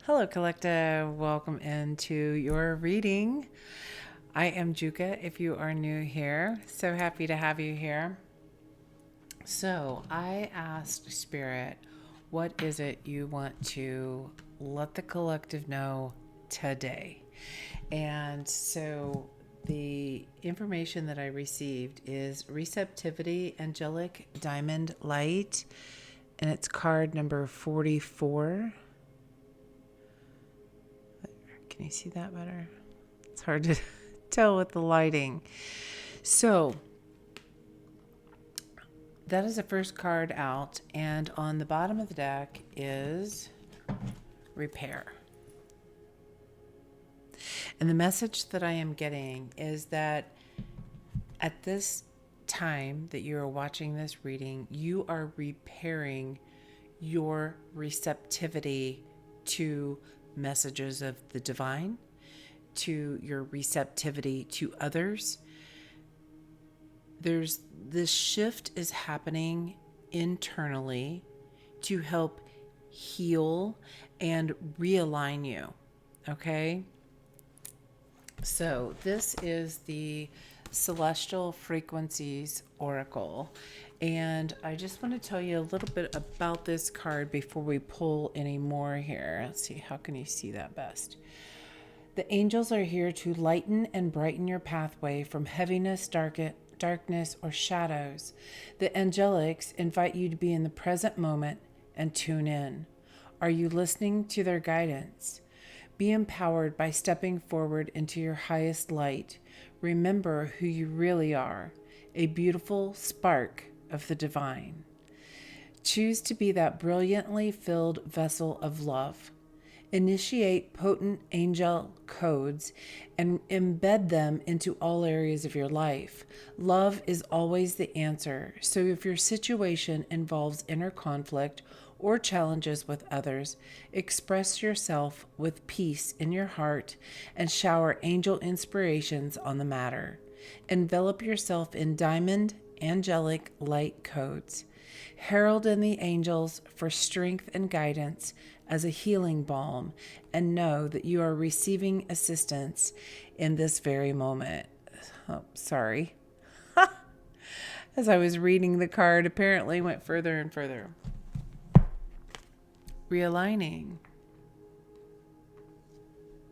Hello, Collective. Welcome into your reading. I am Juka if you are new here. So happy to have you here. So, I asked Spirit, what is it you want to let the collective know today? And so, the information that I received is Receptivity, Angelic Diamond Light, and it's card number 44. Can you see that better? It's hard to tell with the lighting. So that is the first card out. And on the bottom of the deck is repair. And the message that I am getting is that at this time that you are watching this reading, you are repairing your receptivity to messages of the divine, to your receptivity to others. There's this shift is happening internally to help heal and realign you. Okay? So this is the Celestial Frequencies Oracle. And I just want to tell you a little bit about this card before we pull any more here. Let's see, how can you see that best? The angels are here to lighten and brighten your pathway from heaviness, darkness, or shadows. The angelics invite you to be in the present moment and tune in. Are you listening to their guidance? Be empowered by stepping forward into your highest light. Remember who you really are, a beautiful spark of the divine. Choose to be that brilliantly filled vessel of love. Initiate potent angel codes and embed them into all areas of your life. Love is always the answer. So if your situation involves inner conflict or challenges with others, express yourself with peace in your heart and shower angel inspirations on the matter. Envelop yourself in diamond angelic light codes. Herald in the angels for strength and guidance as a healing balm, and know that you are receiving assistance in this very moment. Oh, sorry. As I was reading the card, apparently went further and further. Realigning.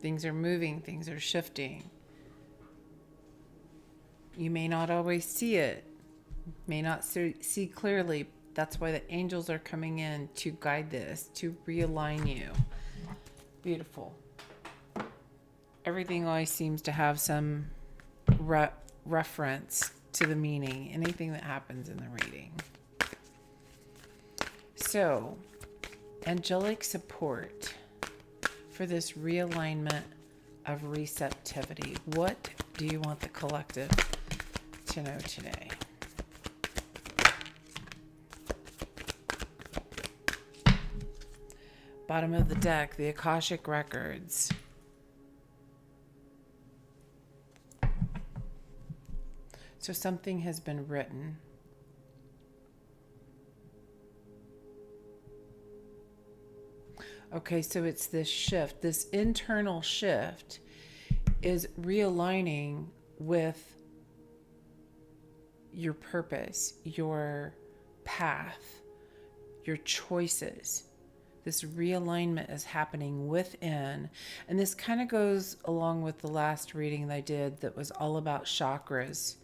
Things are moving, things are shifting. You may not always see it, may not see clearly. That's why the angels are coming in to guide this, to realign you. Beautiful. Everything always seems to have some reference to the meaning, anything that happens in the reading. So, angelic support for this realignment of receptivity. What do you want the collective to know today? Bottom of the deck, the Akashic records. So something has been written. Okay, so it's this shift, this internal shift is realigning with your purpose, your path, your choices. This realignment is happening within. And this kind of goes along with the last reading that I did that was all about chakras.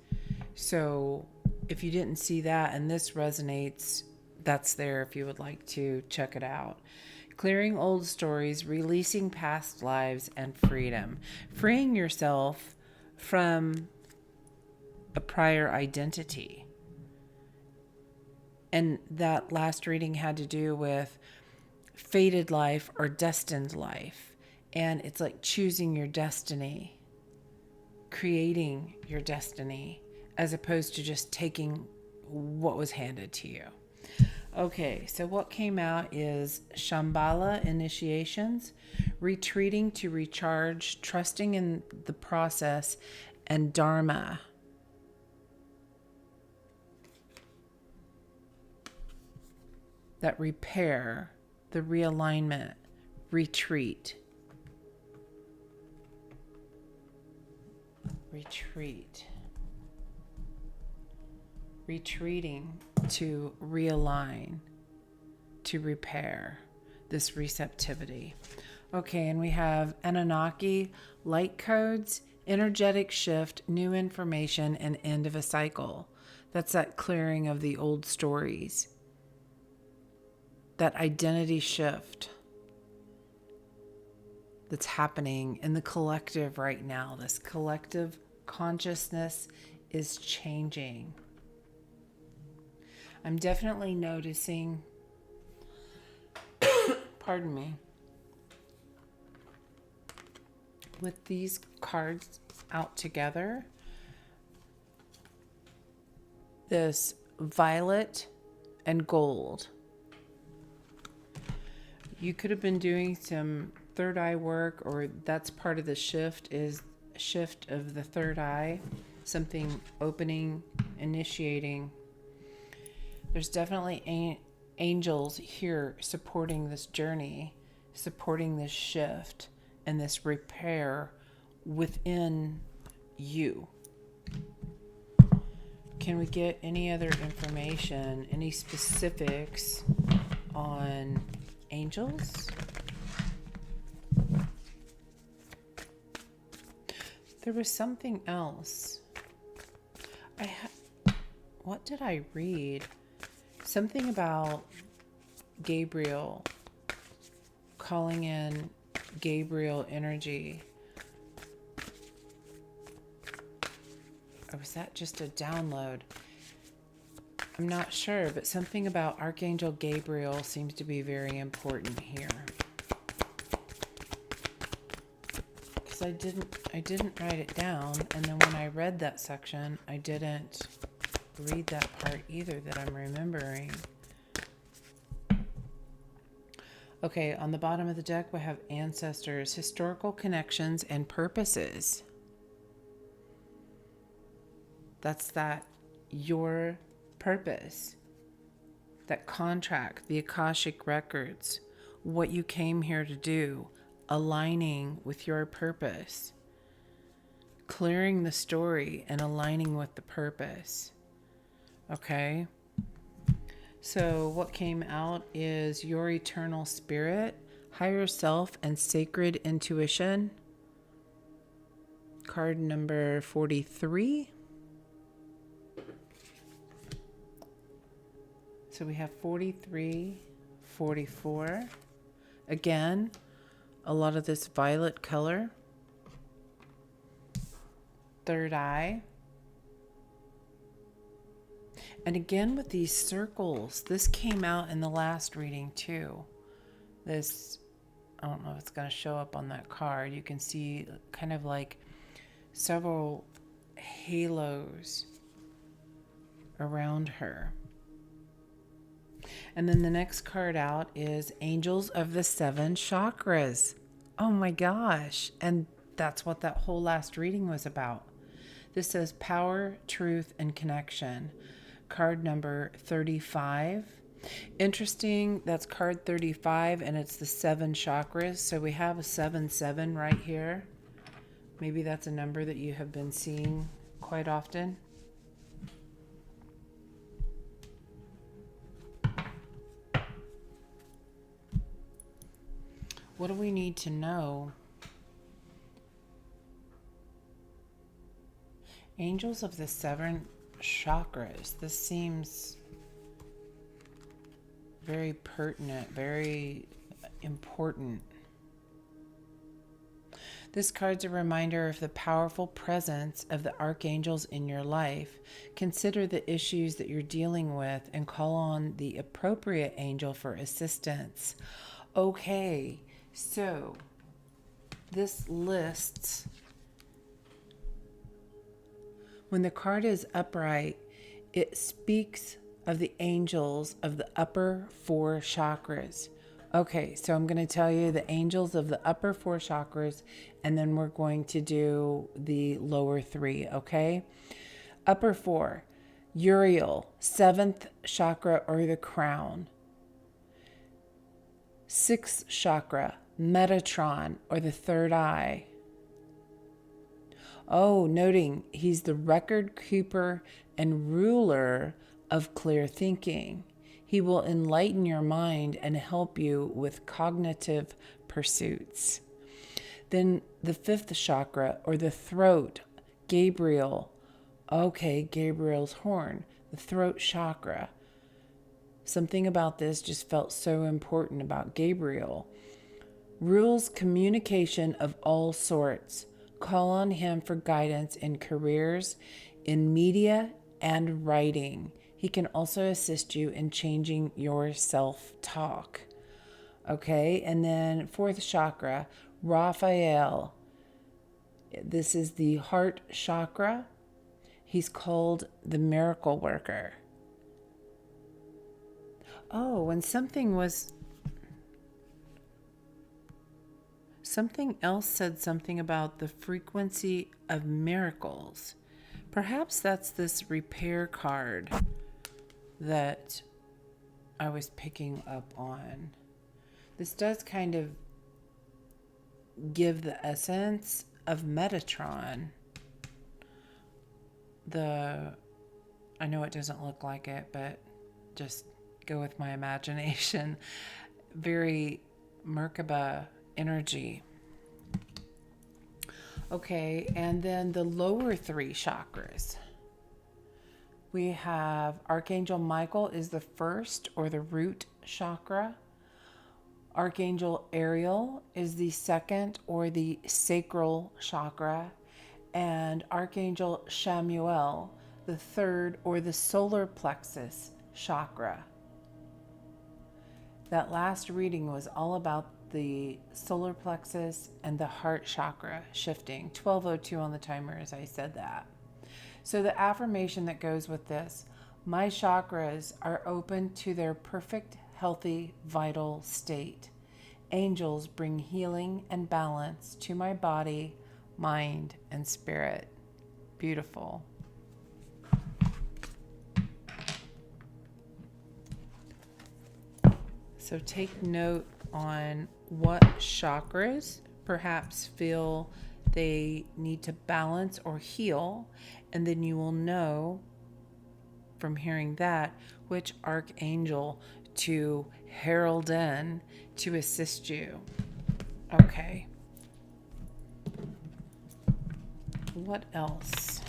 So if you didn't see that and this resonates, that's there if you would like to check it out. Clearing old stories, releasing past lives, and freedom. Freeing yourself from a prior identity. And that last reading had to do with fated life or destined life. And it's like choosing your destiny, creating your destiny, as opposed to just taking what was handed to you. Okay, so what came out is Shambhala initiations, retreating to recharge, trusting in the process, and Dharma. That repair, the realignment, retreat. Retreat. Retreating to realign, to repair this receptivity. Okay, and we have Anunnaki, light codes, energetic shift, new information, and end of a cycle. That's that clearing of the old stories. That identity shift that's happening in the collective right now. This collective consciousness is changing. I'm definitely noticing, pardon me, with these cards out together, this violet and gold. You could have been doing some third eye work, or that's part of the shift, is shift of the third eye, something opening, initiating. There's definitely angels here supporting this journey, supporting this shift and this repair within you. Can we get any other information, any specifics on angels? There was something else. What did I read? Something about Gabriel, calling in Gabriel energy. Or was that just a download? I'm not sure, but something about Archangel Gabriel seems to be very important here. Because I didn't write it down, and then when I read that section, I didn't read that part either that I'm remembering. Okay, on the bottom of the deck, we have ancestors, historical connections, and purposes. That's that, your purpose, that contract, the Akashic records, what you came here to do, aligning with your purpose, clearing the story and aligning with the purpose. Okay? So what came out is your eternal spirit, higher self, and sacred intuition. Card number 43. So we have 43, 44. Again, a lot of this violet color. Third eye. And again with these circles, this came out in the last reading too. This, I don't know if it's going to show up on that card. You can see kind of like several halos around her. And then the next card out is Angels of the Seven Chakras. Oh my gosh. And that's what that whole last reading was about. This says power, truth, and connection. Card number 35. Interesting, that's card 35, and it's the 7 chakras. So we have a 7-7 right here. Maybe that's a number that you have been seeing quite often. What do we need to know? Angels of the 7 chakras. This seems very pertinent, very important. This card's a reminder of the powerful presence of the archangels in your life. Consider the issues that you're dealing with and call on the appropriate angel for assistance. Okay, so this lists, when the card is upright, it speaks of the angels of the upper 4 chakras. Okay, so I'm going to tell you the angels of the upper 4 chakras, and then we're going to do the lower 3, okay? Upper 4, Uriel, 7th chakra or the crown. 6th chakra, Metatron, or the third eye. Oh, noting he's the record keeper and ruler of clear thinking. He will enlighten your mind and help you with cognitive pursuits. Then the fifth chakra, or the throat, Gabriel. Okay, Gabriel's horn, the throat chakra. Something about this just felt so important about Gabriel. Rules communication of all sorts. Call on him for guidance in careers, in media, and writing. He can also assist you in changing your self-talk. Okay, and then fourth chakra, Raphael. This is the heart chakra. He's called the miracle worker. Oh, and something else said something about the frequency of miracles. Perhaps that's this repair card that I was picking up on. This does kind of give the essence of Metatron. I know it doesn't look like it, but just go with my imagination. Very Merkaba energy. Okay, and then the lower three chakras. We have Archangel Michael is the first, or the root chakra. Archangel Ariel is the second, or the sacral chakra. And Archangel Shamuel, the third, or the solar plexus chakra. That last reading was all about the solar plexus and the heart chakra shifting. 12:02 on the timer as I said that. So the affirmation that goes with this: my chakras are open to their perfect, healthy, vital state. Angels bring healing and balance to my body, mind, and spirit. Beautiful. So take note on what chakras perhaps feel they need to balance or heal, and then you will know from hearing that which archangel to herald in to assist you. Okay. What else?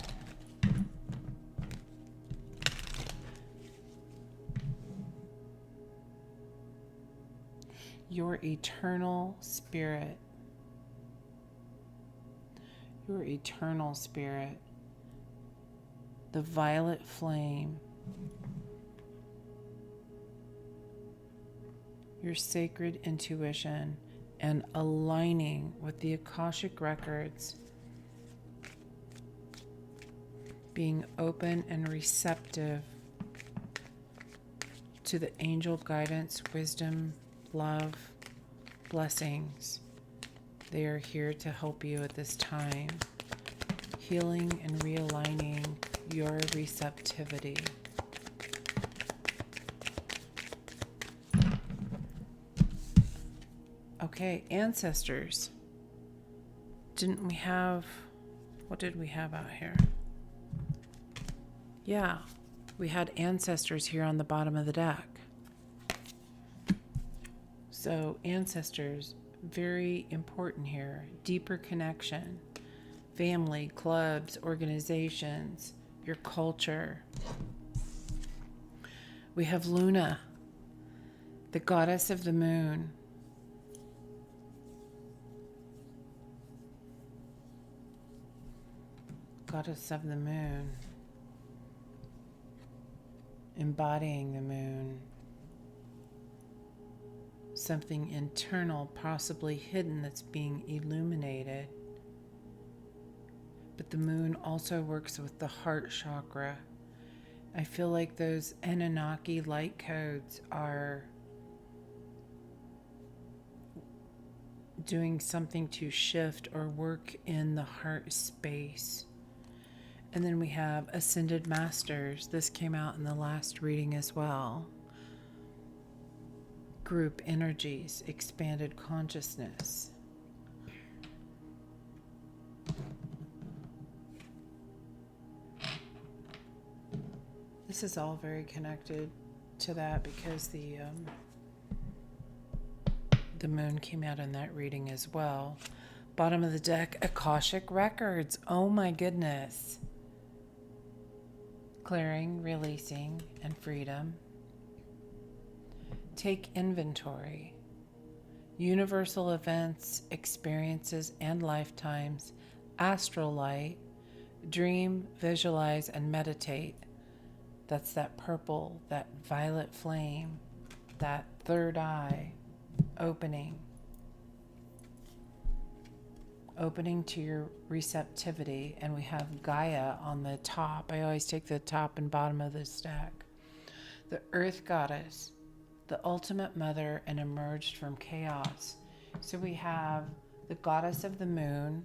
Your eternal spirit. Your eternal spirit. The violet flame. Your sacred intuition and aligning with the Akashic records. Being open and receptive to the angel guidance, wisdom, love, blessings. They are here to help you at this time. Healing and realigning your receptivity. Okay, ancestors. Didn't we have, what did we have out here? Yeah, we had ancestors here on the bottom of the deck. So ancestors, very important here. Deeper connection. Family, clubs, organizations, your culture. We have Luna, the goddess of the moon. Goddess of the moon. Embodying the moon. Something internal, possibly hidden, that's being illuminated. But the moon also works with the heart chakra. I feel like those Anunnaki light codes are doing something to shift or work in the heart space. And then we have Ascended Masters. This came out in the last reading as well. group energies, expanded consciousness. This is all very connected to that because the moon came out in that reading as well. Bottom of the deck, Akashic records. Oh my goodness. Clearing, releasing, and freedom. Take inventory. Universal events, experiences, and lifetimes. Astral light. Dream, visualize, and meditate. That's that purple, that violet flame, that third eye opening. Opening to your receptivity. And we have Gaia on the top. I always take the top and bottom of the stack. The earth goddess, the ultimate mother, and emerged from chaos. So we have the goddess of the moon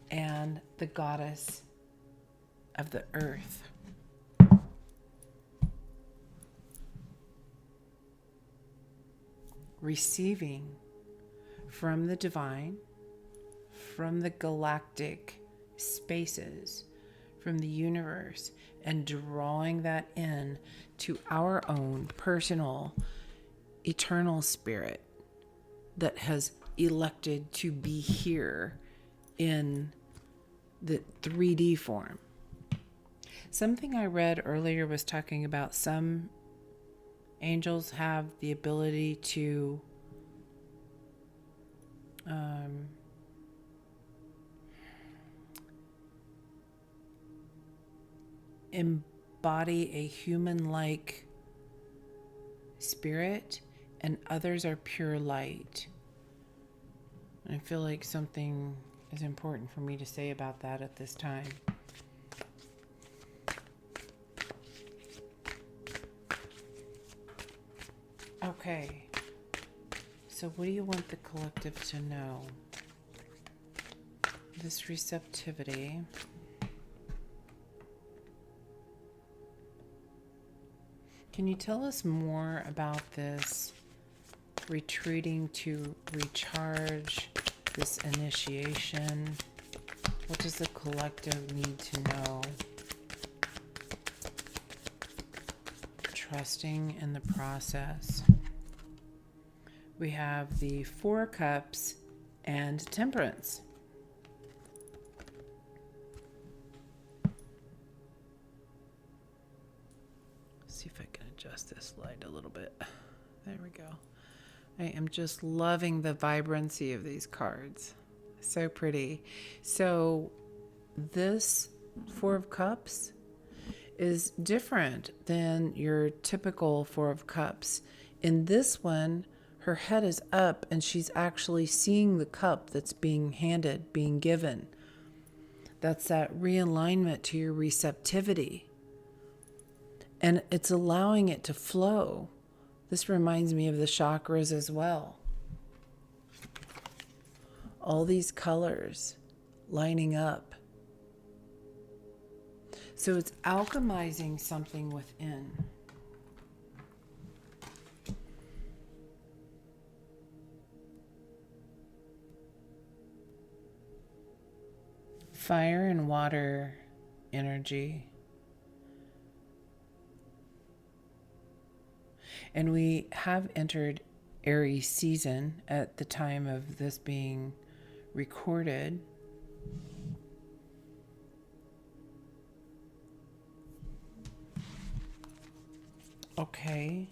and the goddess of the earth. Receiving from the divine, from the galactic spaces, from the universe, and drawing that in to our own personal, eternal spirit that has elected to be here in the 3D form. Something I read earlier was talking about some angels have the ability to embody a human-like spirit, and others are pure light. And I feel like something is important for me to say about that at this time. Okay, so what do you want the collective to know? This receptivity. Can you tell us more about this retreating to recharge, this initiation? What does the collective need to know? Trusting in the process. We have the 4 cups and temperance. See if I can adjust this light a little bit. There we go. I am just loving the vibrancy of these cards. So pretty. So this 4 of cups is different than your typical 4 of cups. In this one, her head is up and she's actually seeing the cup that's being handed, being given. That's that realignment to your receptivity. And it's allowing it to flow. This reminds me of the chakras as well. All these colors lining up. So it's alchemizing something within. Fire and water energy. And we have entered Aries season at the time of this being recorded. Okay.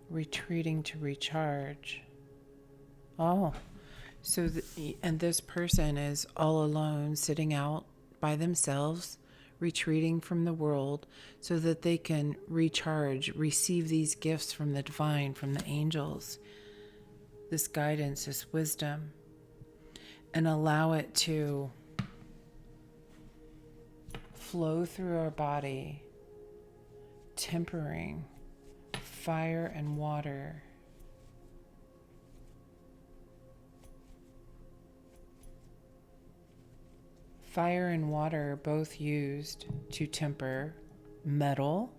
Retreating to recharge. Oh, so and this person is all alone, sitting out by themselves, retreating from the world so that they can recharge, receive these gifts from the divine, from the angels, this guidance, this wisdom, and allow it to flow through our body, tempering fire and water. Fire and water are both used to temper metal,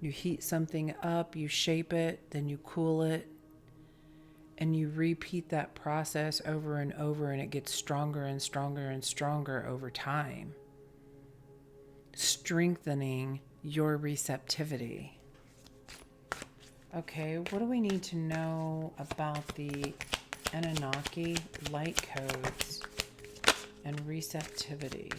You heat something up, you shape it, then you cool it, and you repeat that process over and over, and it gets stronger and stronger and stronger over time, strengthening your receptivity. Okay, what do we need to know about the Anunnaki light codes and receptivity?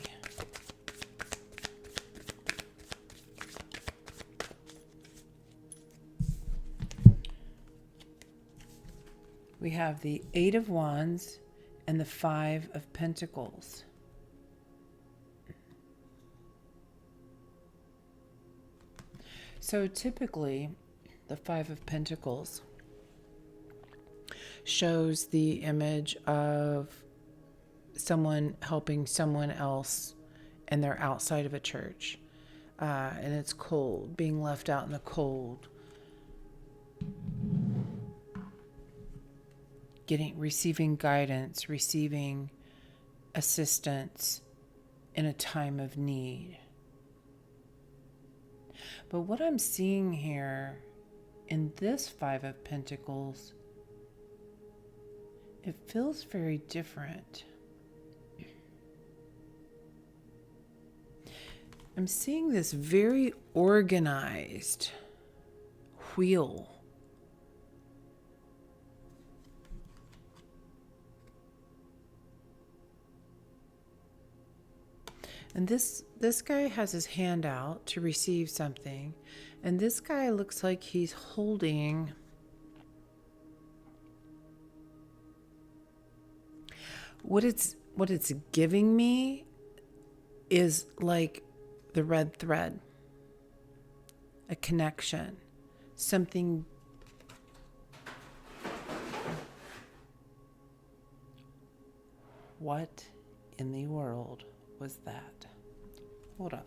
We have the Eight of Wands and the Five of Pentacles. So typically, the Five of Pentacles shows the image of someone helping someone else and they're outside of a church. And it's cold, being left out in the cold. Receiving guidance, receiving assistance in a time of need. But what I'm seeing here in this Five of Pentacles, it feels very different. I'm seeing this very organized wheel. And this guy has his hand out to receive something. And this guy looks like he's holding what it's giving me is like the red thread, a connection, something. What in the world was that? Hold up.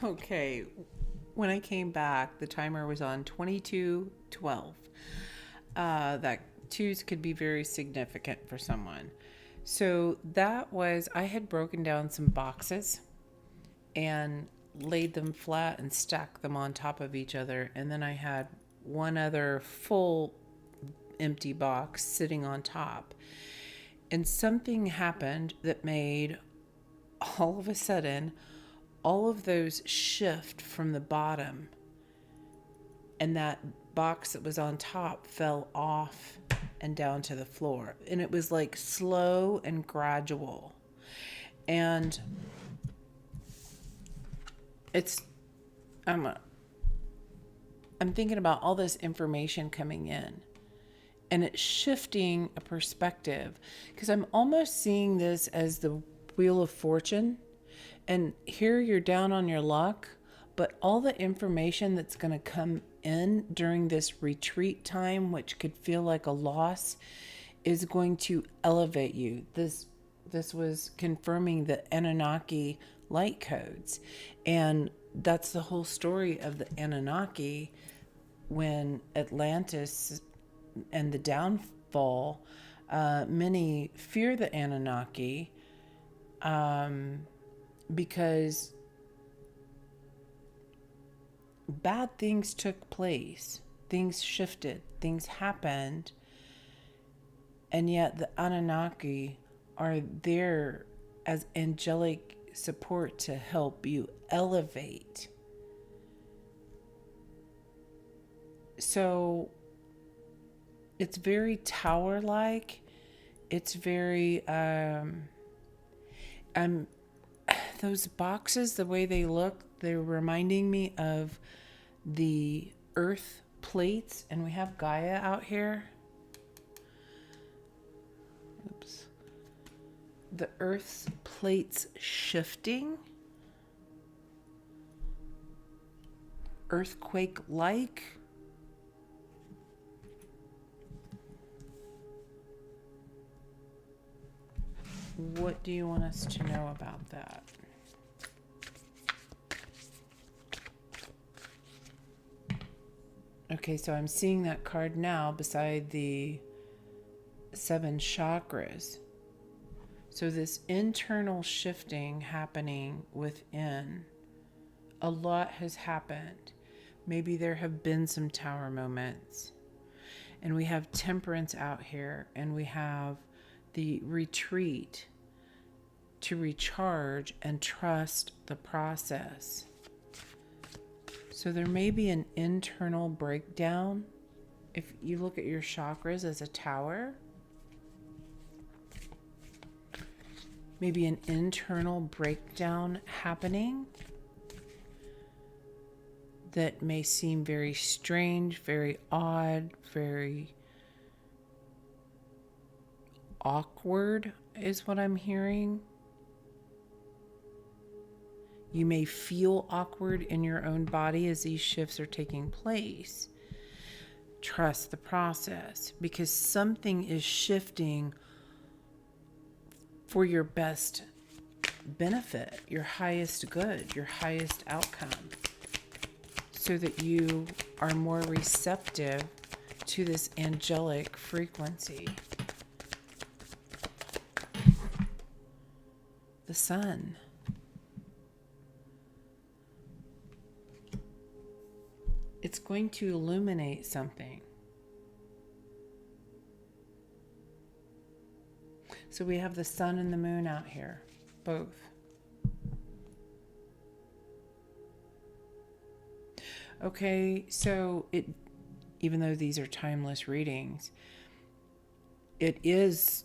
Okay, when I came back, the timer was on 22:12. That twos could be very significant for someone. So that was, I had broken down some boxes and laid them flat and stacked them on top of each other. And then I had one other full empty box sitting on top. And something happened that made all of a sudden all of those shift from the bottom, and that box that was on top fell off and down to the floor. And it was like slow and gradual. And I'm thinking about all this information coming in, and it's shifting a perspective, because I'm almost seeing this as the Wheel of Fortune. And here you're down on your luck, but all the information that's going to come in during this retreat time, which could feel like a loss, is going to elevate you. This was confirming the Anunnaki light codes. And that's the whole story of the Anunnaki. When Atlantis and the downfall, many fear the Anunnaki because bad things took place, things shifted, things happened, and yet the Anunnaki are there as angelic support to help you elevate. So it's very tower-like. It's very those boxes, the way they look, they're reminding me of the earth plates, and we have Gaia out here. Oops. The earth's plates shifting. Earthquake-like. What do you want us to know about that? Okay, so I'm seeing that card now beside the 7 chakras. So this internal shifting happening within A lot has happened. Maybe there have been some tower moments. And we have temperance out here, and we have the retreat to recharge and trust the process. So there may be an internal breakdown. If you look at your chakras as a tower, maybe an internal breakdown happening that may seem very strange, very odd, very awkward is what I'm hearing. You may feel awkward in your own body as these shifts are taking place. Trust the process, because something is shifting for your best benefit, your highest good, your highest outcome, so that you are more receptive to this angelic frequency. The sun. It's going to illuminate something. So we have the sun and the moon out here, both. Okay, so even though these are timeless readings, it is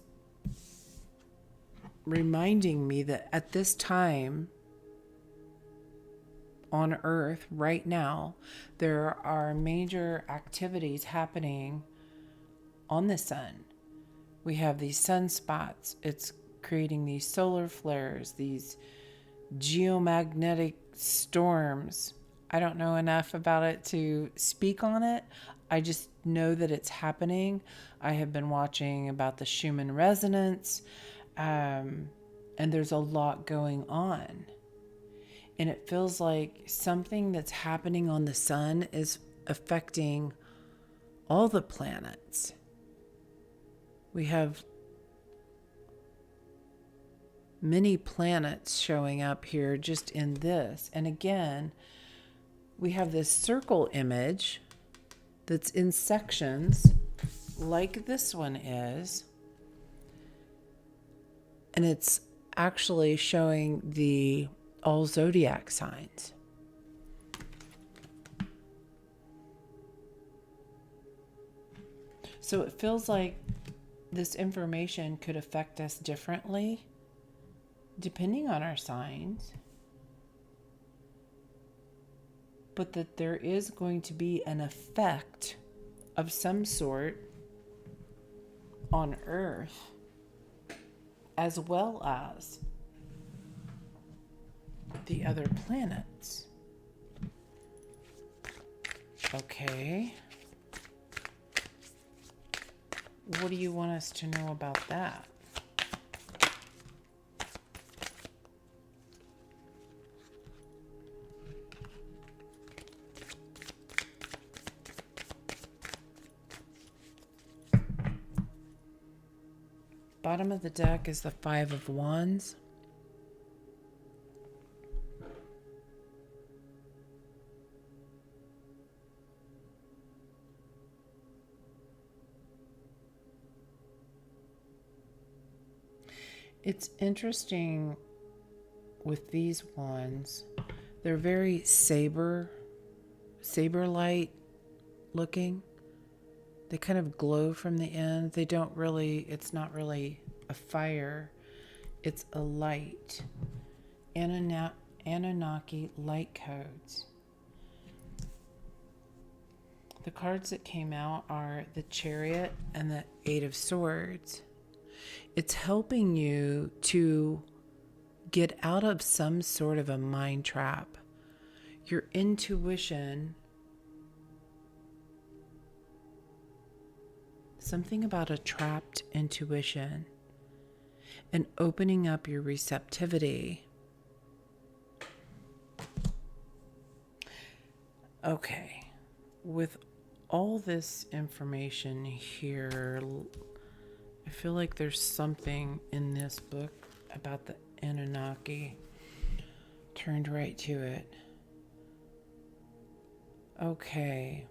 reminding me that at this time on Earth right now, there are major activities happening on the sun. We have these sunspots. It's creating these solar flares, these geomagnetic storms. I don't know enough about it to speak on it. I just know that it's happening. I have been watching about the Schumann resonance, and there's a lot going on. And it feels like something that's happening on the sun is affecting all the planets. We have many planets showing up here just in this. And again, we have this circle image that's in sections like this one is. And it's actually showing the all zodiac signs. So it feels like this information could affect us differently depending on our signs, but that there is going to be an effect of some sort on Earth as well as the other planets. Okay. What do you want us to know about that? Bottom of the deck is the Five of Wands. It's interesting with these wands. They're very saber light looking. They kind of glow from the end. They don't really, it's not really a fire. It's a light. Anunnaki light codes. The cards that came out are the Chariot and the Eight of Swords. It's helping you to get out of some sort of a mind trap. Your intuition, something about a trapped intuition, and opening up your receptivity. Okay, with all this information here, I feel like there's something in this book about the Anunnaki. Turned right to it. Okay.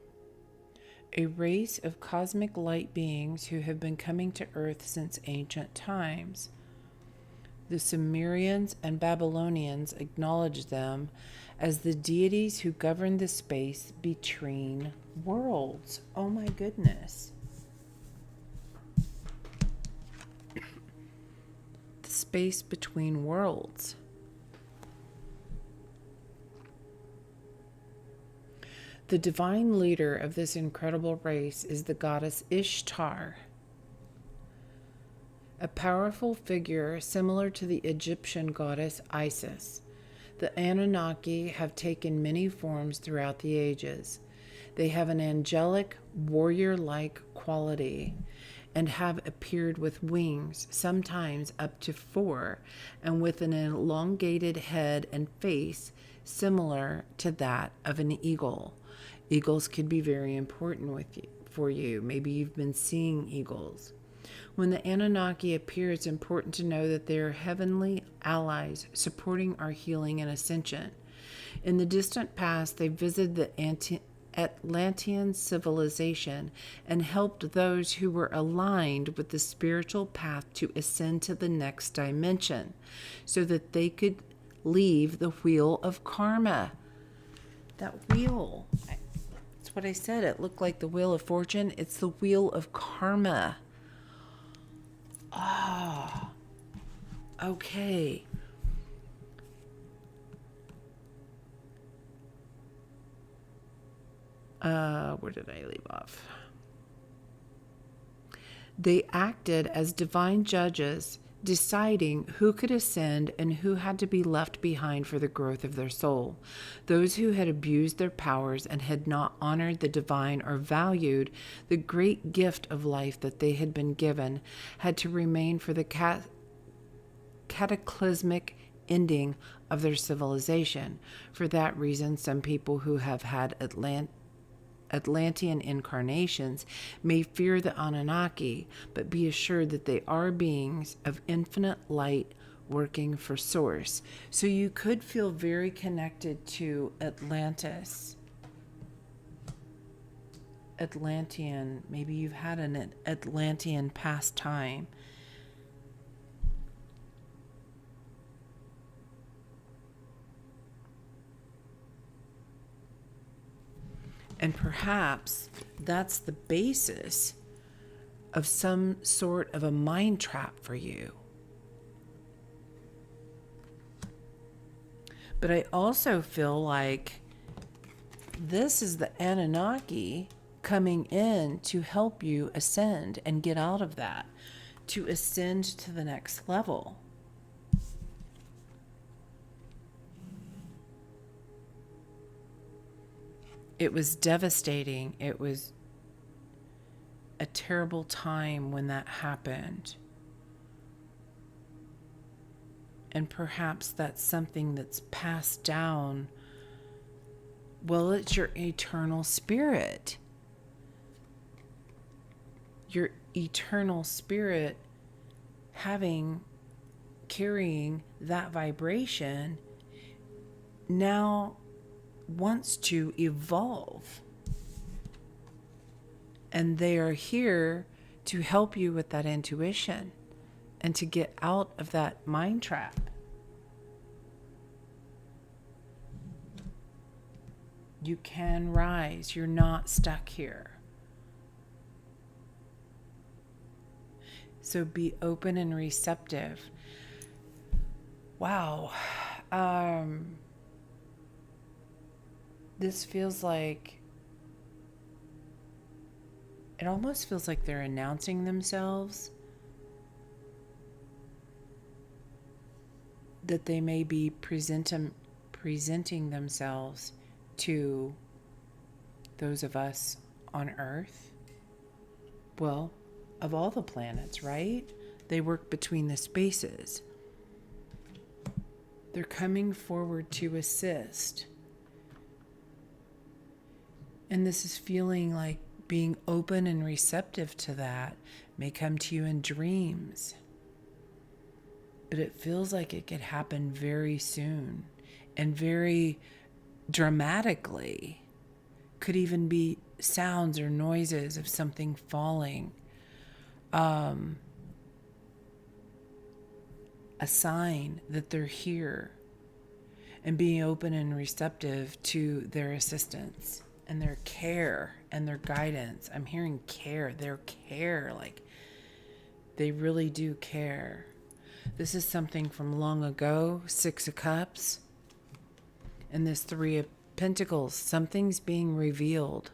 A race of cosmic light beings who have been coming to Earth since ancient times. The Sumerians and Babylonians acknowledged them as the deities who govern the space between worlds. Oh my goodness. The space between worlds. The divine leader of this incredible race is the goddess Ishtar, a powerful figure similar to the Egyptian goddess Isis. The Anunnaki have taken many forms throughout the ages. They have an angelic, warrior-like quality and have appeared with wings, sometimes up to 4, and with an elongated head and face similar to that of an eagle. Eagles could be very important for you. Maybe you've been seeing eagles. When the Anunnaki appear, it's important to know that they are heavenly allies supporting our healing and ascension. In the distant past, they visited the Atlantean civilization and helped those who were aligned with the spiritual path to ascend to the next dimension so that they could leave the wheel of karma. That wheel. That's what I said. It looked like the wheel of fortune. It's the wheel of karma. Ah, okay. Where did I leave off? They acted as divine judges, deciding who could ascend and who had to be left behind for the growth of their soul. Those who had abused their powers and had not honored the divine or valued the great gift of life that they had been given had to remain for the cataclysmic ending of their civilization. For that reason, some people who have had Atlantean incarnations may fear the Anunnaki, but be assured that they are beings of infinite light working for Source. So you could feel very connected to Atlantis. Atlantean, maybe you've had an Atlantean past time. And perhaps that's the basis of some sort of a mind trap for you. But I also feel like this is the Anunnaki coming in to help you ascend and get out of that, to ascend to the next level. It was devastating. It was a terrible time when that happened. And perhaps that's something that's passed down. Well, it's your eternal spirit. Your eternal spirit carrying that vibration now wants to evolve. And they are here to help you with that intuition and to get out of that mind trap. You can rise. You're not stuck here. So be open and receptive. Wow. This feels like, it almost feels like they're announcing themselves, that they may be presenting themselves to those of us on Earth. Well, of all the planets, right? They work between the spaces. They're coming forward to assist. And this is feeling like being open and receptive to that may come to you in dreams. But it feels like it could happen very soon and very dramatically. Could even be sounds or noises of something falling. A sign that they're here, and being open and receptive to their assistance and their care and their guidance. I'm hearing care, their care, like they really do care. This is something from long ago, 6 of Cups, and this 3 of Pentacles. Something's being revealed.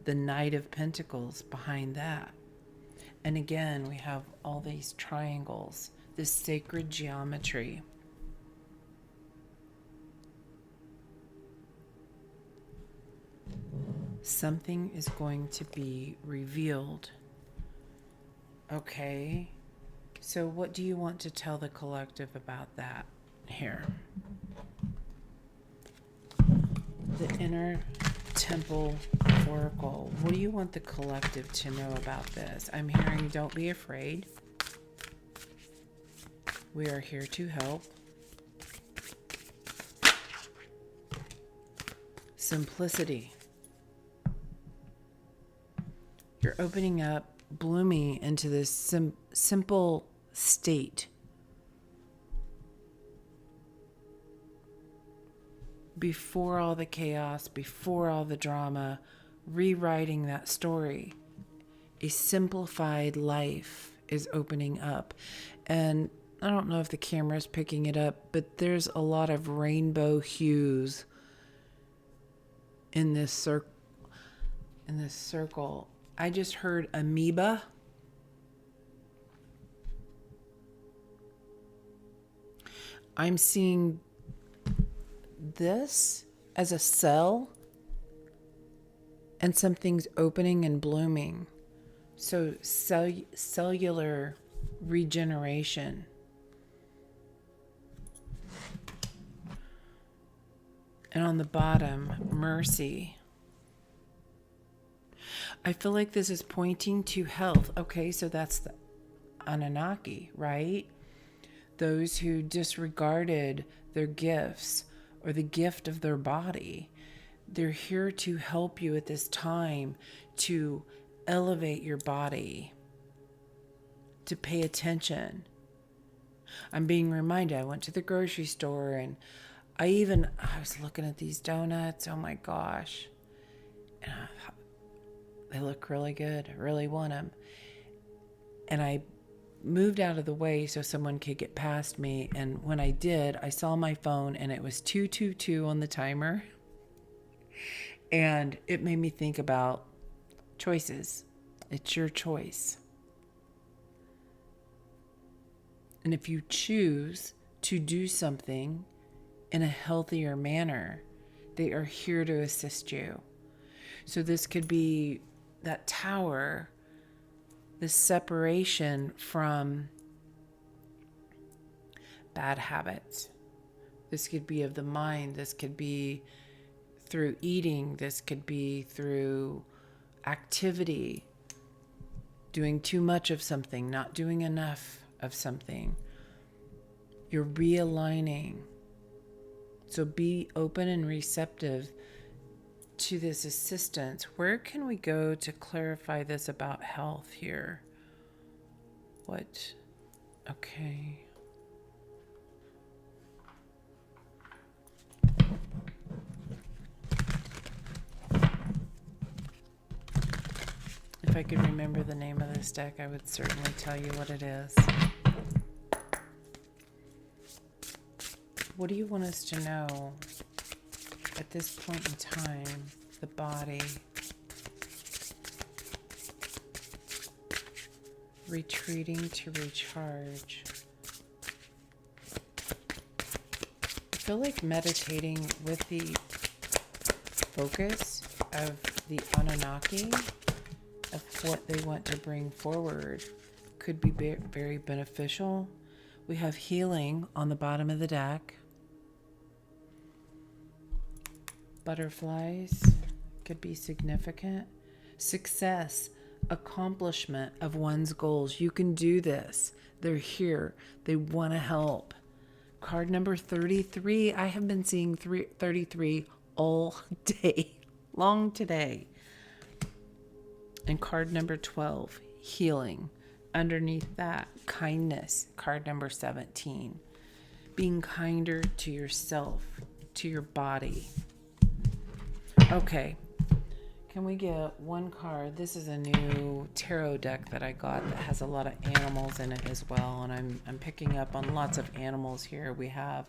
The Knight of Pentacles behind that. And again, we have all these triangles, this sacred geometry. Something is going to be revealed. Okay, so what do you want to tell the collective about that here? The Inner Temple Oracle. What do you want the collective to know about this? I'm hearing, don't be afraid. We are here to help. Simplicity. You're opening up, blooming into this simple state. Before all the chaos, before all the drama, rewriting that story. A simplified life is opening up. And I don't know if the camera's picking it up, but there's a lot of rainbow hues in this circle. I just heard amoeba. I'm seeing this as a cell, and something's opening and blooming. So cellular regeneration. And on the bottom, mercy. I feel like this is pointing to health. Okay, so that's the Anunnaki, right? Those who disregarded their gifts or the gift of their body. They're here to help you at this time to elevate your body, to pay attention. I'm being reminded, I went to the grocery store and I was looking at these donuts. Oh my gosh. And they look really good. I really want them. And I moved out of the way so someone could get past me. And when I did, I saw my phone and it was 222 on the timer. And it made me think about choices. It's your choice. And if you choose to do something in a healthier manner, they are here to assist you. So this could be that tower, this separation from bad habits. This could be of the mind. This could be through eating. This could be through activity, doing too much of something, not doing enough of something. You're realigning. So be open and receptive to this assistance. Where can we go to clarify this about health here? What? Okay. If I could remember the name of this deck, I would certainly tell you what it is. What do you want us to know at this point in time? The body. Retreating to recharge. I feel like meditating with the focus of the Anunnaki, of what they want to bring forward, could be very beneficial. We have healing on the bottom of the deck. Butterflies could be significant. Success, accomplishment of one's goals. You can do this. They're here. They want to help. Card number 33. I have been seeing 33 all day long today. And card number 12, healing. Underneath that, kindness. Card number 17, being kinder to yourself, to your body. Okay. Can we get one card? This is a new tarot deck that I got that has a lot of animals in it as well. And I'm picking up on lots of animals here. We have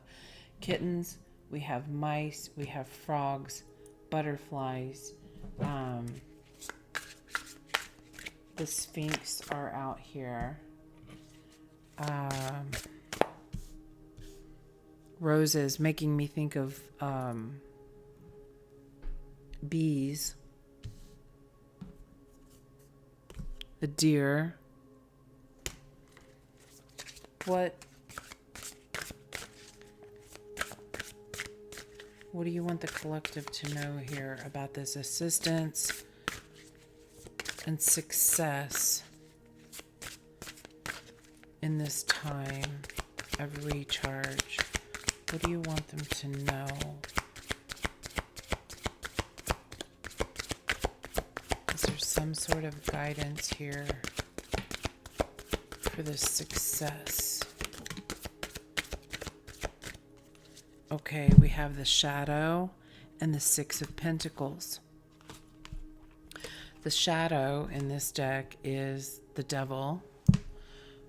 kittens, we have mice, we have frogs, butterflies. The Sphinx are out here. Roses, making me think of bees. The deer. What do you want the collective to know here about this assistance and success in this time of recharge? What do you want them to know? Is there some sort of guidance here for this success? Okay, we have the Shadow and the Six of Pentacles. The Shadow in this deck is the Devil,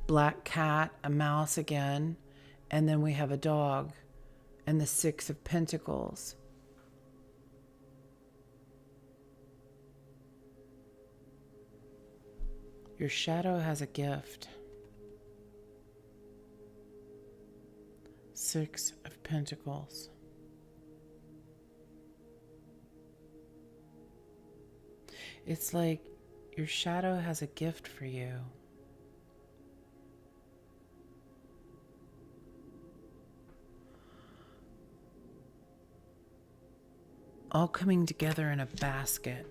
Black Cat, a mouse again, and then we have a dog and the Six of Pentacles. Your shadow has a gift. Six of Pentacles. It's like your shadow has a gift for you. All coming together in a basket.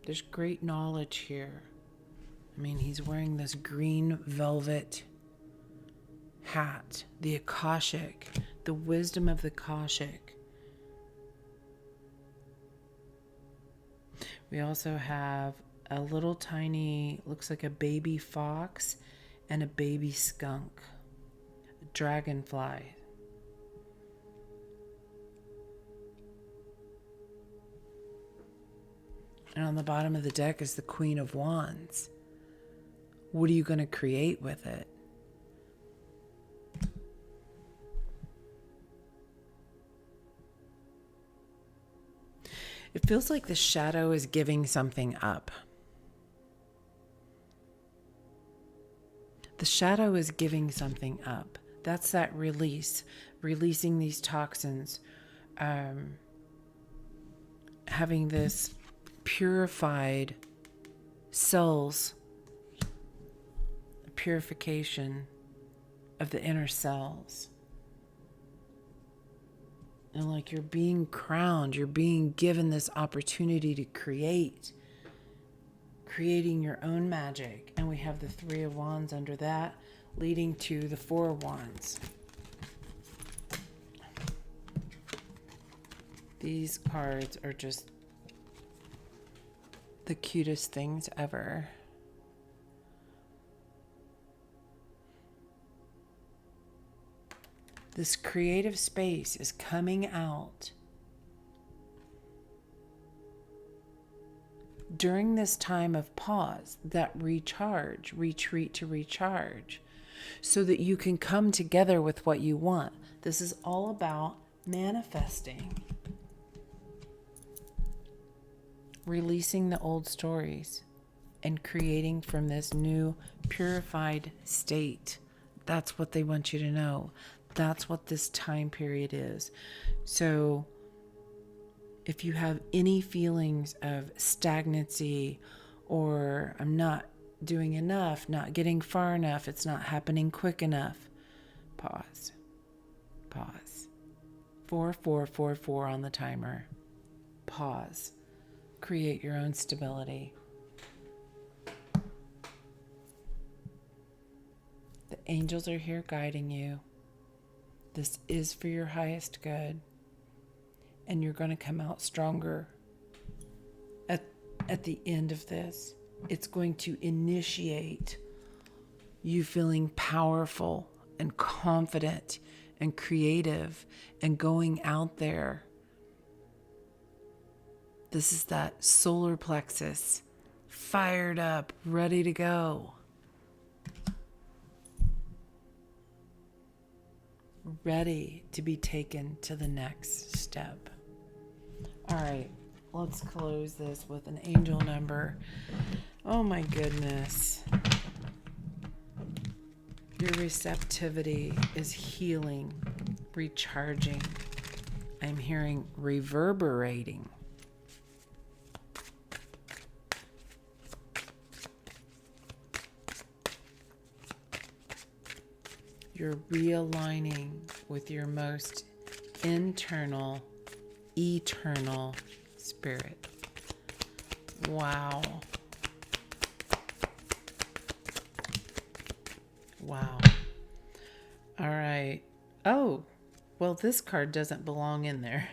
There's great knowledge here. I mean, he's wearing this green velvet hat, the Akashic, the wisdom of the Akashic. We also have a little tiny, looks like a baby fox and a baby skunk, a dragonfly. And on the bottom of the deck is the Queen of Wands. What are you going to create with it? It feels like the shadow is giving something up. The shadow is giving something up. That's that release, releasing these toxins, having this purified cells, purification of the inner cells. And like you're being crowned, you're being given this opportunity to creating your own magic. And we have the Three of Wands under that, leading to the Four of Wands. These cards are just the cutest things ever. This creative space is coming out during this time of pause, that recharge, retreat to recharge, so that you can come together with what you want. This is all about manifesting, releasing the old stories and creating from this new purified state. That's what they want you to know. That's what this time period is. So if you have any feelings of stagnancy or I'm not doing enough, not getting far enough, it's not happening quick enough, pause. 4444 on the timer. Pause. Create your own stability. The angels are here guiding you. This is for your highest good. And you're going to come out stronger at the end of this. It's going to initiate you feeling powerful and confident and creative and going out there. This is that solar plexus, fired up, ready to go. Ready to be taken to the next step. All right, let's close this with an angel number. Oh my goodness. Your receptivity is healing, recharging. I'm hearing reverberating. You're realigning with your most internal, eternal spirit. Wow. Wow. All right. Oh, well, this card doesn't belong in there.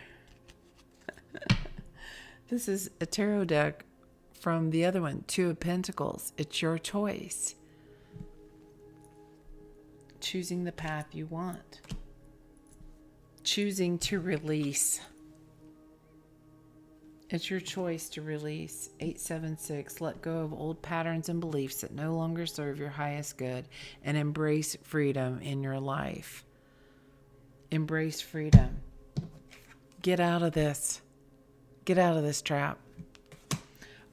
This is a tarot deck from the other one, Two of Pentacles. It's your choice. Choosing the path you want. Choosing to release. It's your choice to release. 876. Let go of old patterns and beliefs that no longer serve your highest good and embrace freedom in your life. Embrace freedom. Get out of this. Get out of this trap.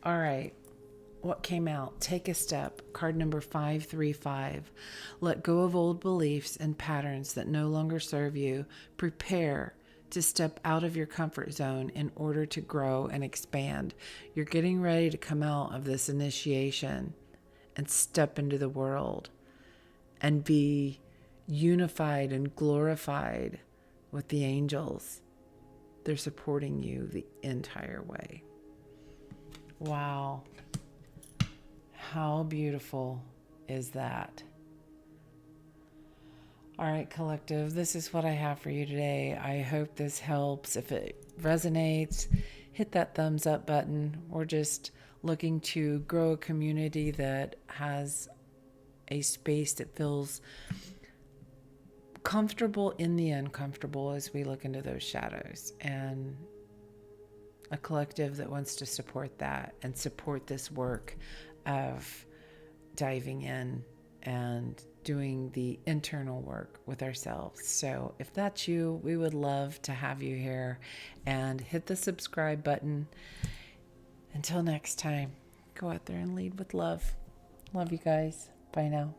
All right. What came out? Take a step. Card number 535. Let go of old beliefs and patterns that no longer serve you. Prepare to step out of your comfort zone in order to grow and expand. You're getting ready to come out of this initiation and step into the world and be unified and glorified with the angels. They're supporting you the entire way. Wow. How beautiful is that? All right, collective, this is what I have for you today. I hope this helps. If it resonates, hit that thumbs up button. We're just looking to grow a community that has a space that feels comfortable in the uncomfortable as we look into those shadows, and a collective that wants to support that and support this work of diving in and doing the internal work with ourselves. So if that's you, we would love to have you here, and hit the subscribe button. Until next time, go out there and lead with love. Love you guys. Bye now.